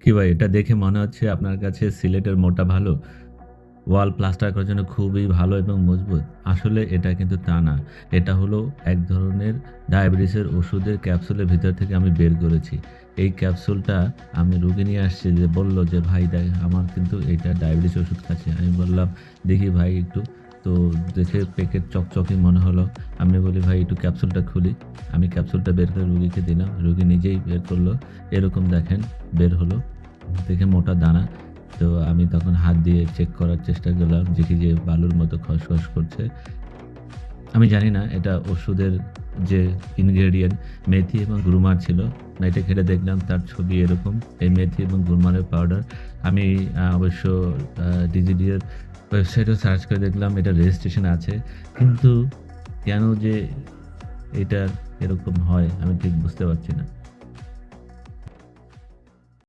কি ভাই, এটা দেখে মনে হচ্ছে আপনার কাছে সিলেটের মোটা ভালো ওয়াল প্লাস্টার করার জন্য খুবই ভালো এবং মজবুত। আসলে এটা কিন্তু তা না। এটা হলো এক ধরনের ডায়াবেটিসের ওষুধের ক্যাপসুলের ভিতর থেকে আমি বের করেছি। এই ক্যাপসুলটা আমি রোগী নিয়ে আসছি, যে বলল যে, "ভাই দেখ, আমার কিন্তু এইটা ডায়াবেটিস ওষুধ খাচ্ছি।" আমি বললাম, "দেখি ভাই একটু।" তো দেখে প্যাকেট চকচকে মনে হলো। আমি বলি, "ভাই একটু ক্যাপসুলটা খুলি।" আমি ক্যাপসুলটা বের করে রোগীকে দিলাম। রোগী নিজেই বের করল। এরকম দেখেন বের হলো। দেখে মোটা দানা। তো আমি তখন হাত দিয়ে চেক করার চেষ্টা করলাম, দেখি যে বালুর মতো খসখস করছে। আমি জানি না এটা ওষুধের যে ইনগ্রেডিয়েন্ট মেথি এবং গ্রুমার ছিল। না, এটা খেলে দেখলাম তার ছবি এরকম। এই মেথি এবং গ্রুমারের পাউডার। আমি অবশ্য ডিজিডি এর ওয়েবসাইটেও সার্চ করে দেখলাম এটা রেজিস্ট্রেশন আছে। কিন্তু কেন যে এটা এরকম হয় আমি ঠিক বুঝতে পারছি না।